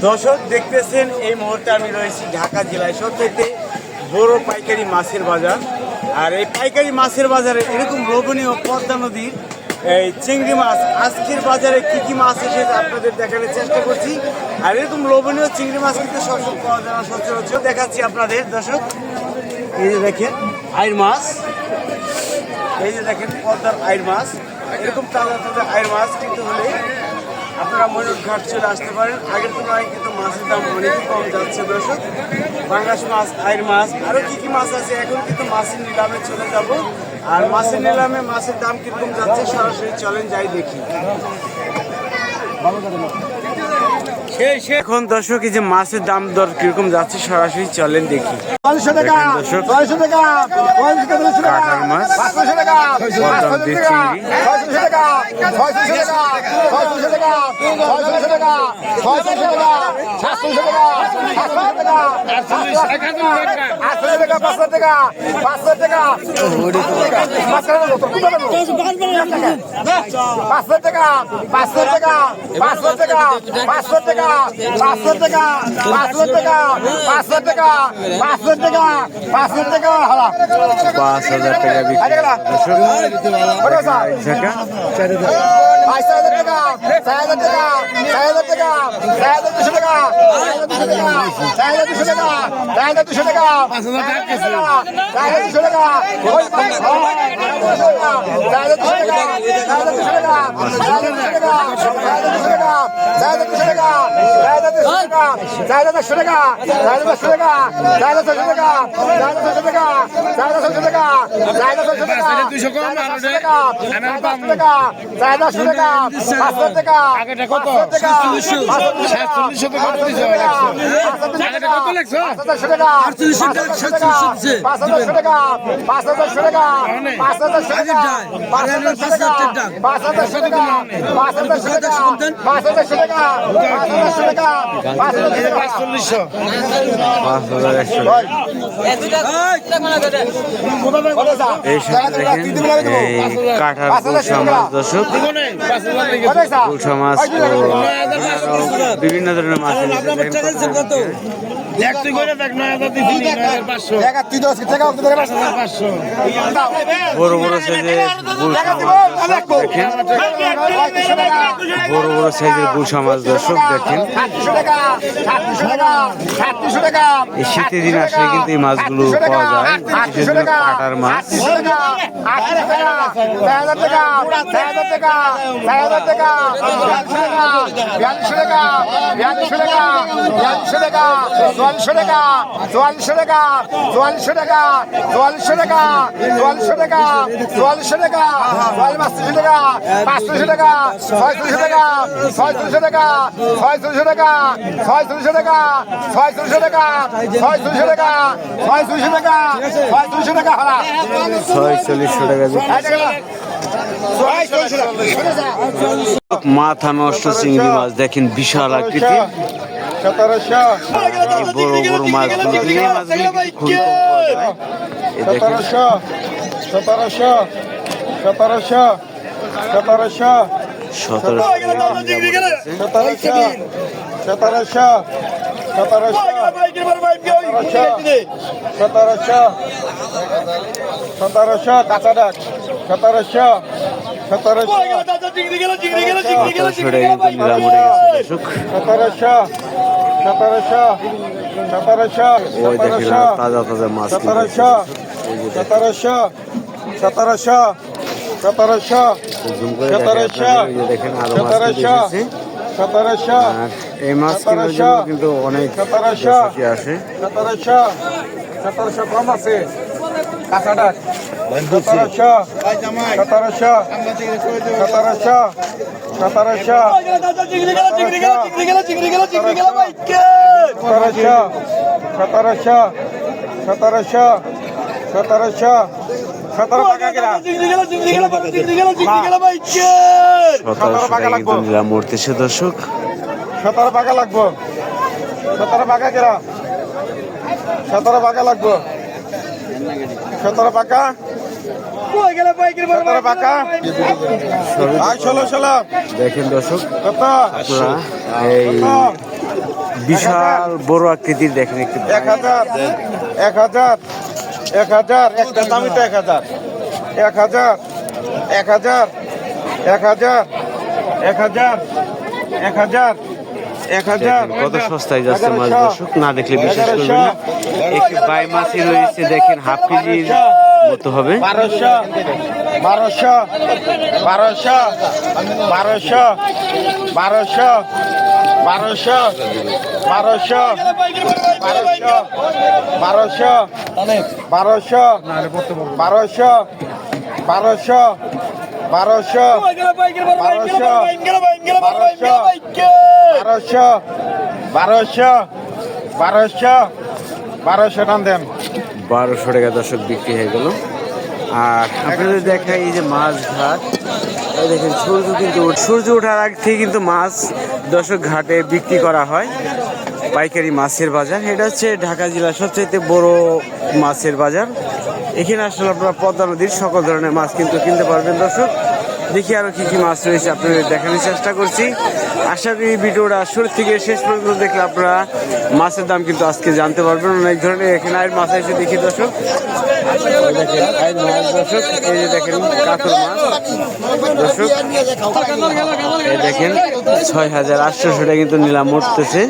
দর্শক দেখতেছেন এই মুহূর্তে আমি রয়েছি ঢাকা জেলায় সবথেকে বড় পাইকারি মাছের বাজার। আর এই পাইকারি মাছের বাজারে এরকম লোভনীয় পদ্মা নদীর এই চিংড়ি মাছ আজকের বাজারে কি কি মাছ এসেছে আপনাদের দেখানোর চেষ্টা করছি। আর এরকম লোভনীয় চিংড়ি মাছ কিন্তু সবসময় পাওয়া যায় না সচরাচর। দেখাচ্ছি আপনাদের দর্শক, এই যে দেখেন আইর মাছ, এই যে দেখেন পদ্মার আইর মাছ, এরকম তাজা তাজা আইর মাছ কিন্তু হলে আপনারা ময়ূর ঘাট চলে আসতে পারেন। আগের তুলনায় কিন্তু মাছের দাম অনেকই কম যাচ্ছে দর্শক। পাঙ্গাস মাছ, আইর মাছ, আরও কী কী মাছ আছে এখন কিন্তু মাছের নিলামে চলে যাব। আর মাছের নিলামে মাছের দাম কীরকম যাচ্ছে সরাসরি চলেন যাই দেখি। এখন দর্শক এই যে মাছের দাম দর কিরকম যাচ্ছে সরাসরি চলেন দেখি। দর্শক কাঁঠাল মাছ, চিংড়ি, বিভিন্ন ধরনের মাছ বড় বড় সাইজের বড় বড় সাইজের গুলশা মাছ দর্শক দেখেন। এই শীতের দিন আসলে কিন্তু এই মাছগুলো পাওয়া যায়। কাটার মাছ মাথা নষ্ট চিংড়ি মাছ দেখেন, বিশাল আকৃতি, বড় বড় মাছগুলো। তাজা তাজা মাছ, 1700 এই মাছ কিন্তু অনেক আসে। 1700 কম আছে, কাঁচাটা 1700 মরতেছে দর্শক। 17 টাকা লাগবো, 17 টাকা কেরা, 17 টাকা লাগবো, 17 টাকা, 17 টাকা, 16 দেখেন দর্শক, কত এই বিশাল বড় আকৃতির দেখেন একটি 1000 1000 1000 একটা দামি তো 1000 1000 1000 1000 1000 1000 1000 কত সস্তায় যাচ্ছে মাছ দর্শক, না দেখলে বিশ্বাস করবেন না। একটি বাই মাছই রয়েছে দেখেন, হাফ কেজির মতো হবে। 1200 1200 1200 1200 1200 1200 1200 1200 1200 1200 1200 টান দেন। 1200 টাকা দর্শক বিক্রি হয়ে গেল। আর আপনাদের দেখাই এই যে মাছ ঘাট, এই দেখেন সূর্য ওঠার আগ থেকে কিন্তু মাছ দর্শক ঘাটে বিক্রি করা হয়। পাইকারি মাছের বাজার, এটা হচ্ছে ঢাকা জেলার সবচেয়ে বড় মাছের বাজার। এখানে আসলে আপনারা পদ্মা নদীর সকল ধরনের মাছ কিন্তু কিনতে পারবেন দর্শক। দেখি আরো কি কি মাছ রয়েছে আপনাদের দেখানোর চেষ্টা করছি। আশা করি ভিডিওটা শুরু থেকে শেষ পর্যন্ত দেখলে আপনারা মাছের দাম কিন্তু আজকে জানতে পারবেন। অনেক ধরনের এখানে আয়ের মাছ আছে, দেখি দর্শক। এই দেখেন আয়ের মাছ দর্শক, এই যে দেখেন কাতল মাছ দর্শক, এই দেখেন 6800 টাকা কিন্তু নিলাম উঠতেছে।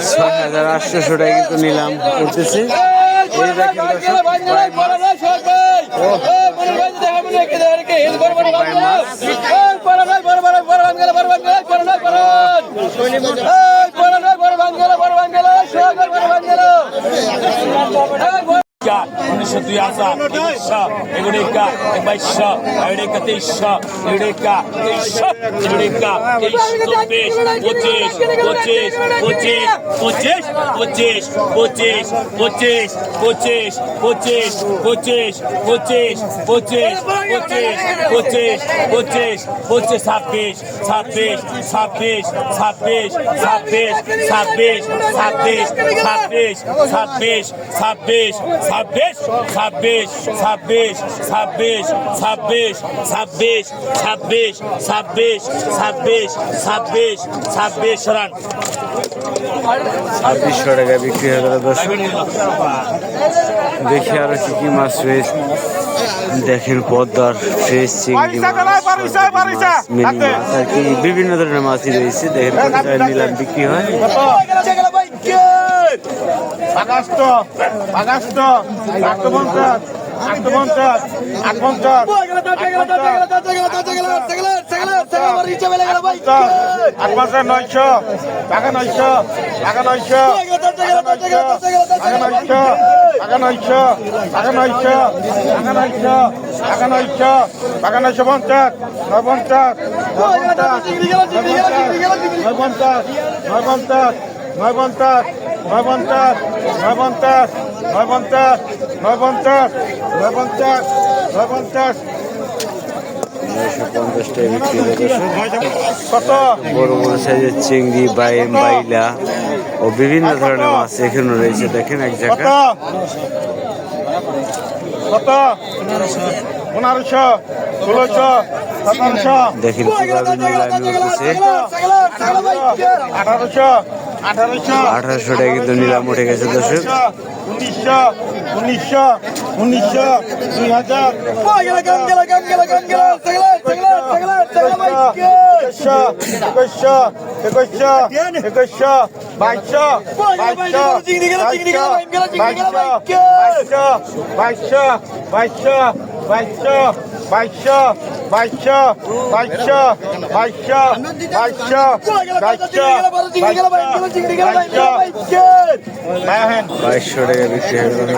ছয় হাজার 800 টাকা কিন্তু নিলাম উঠতেছে। এই দেখেন দর্শক, উনিশশো 2000 এগুলিকা 2200 এগুলিকা 2300 এগুলিকা 2300 এগুলিকা 23 25 25 25 25 25 25 25 25 25 25 25 25 25 25 26 26 26 26 26 26 26 26 26 26 26 26 26 26 26 26 26 26 26 26 26 রান 2600 টাকা বিক্রি হয়ে গেল দর্শক। দেখি আরো কি কি মাছ রয়েছে। দেখেন পদ্মার ফ্রেশ চিংড়ি মাছ, মিনি মাছ আর কি বিভিন্ন ধরনের মাছই রয়েছে। দেখেন কত টাকা নিলাম বিক্রি হয়। আগস্ট 850 কত বড় বড় সাইজের চিংড়ি, বাইলা ও বিভিন্ন ধরনের মাছ এখানে রয়েছে। দেখেন এক জায়গায় কত 1500 1600 1700 দেখেন কিভাবে নিলামে উঠেছে। 1800 1800 টাকা কিন্তু নিলাম উঠে গেছে দর্শক। 1900 2000 বাইশশো টাকা বিক্রি হয়ে গেল।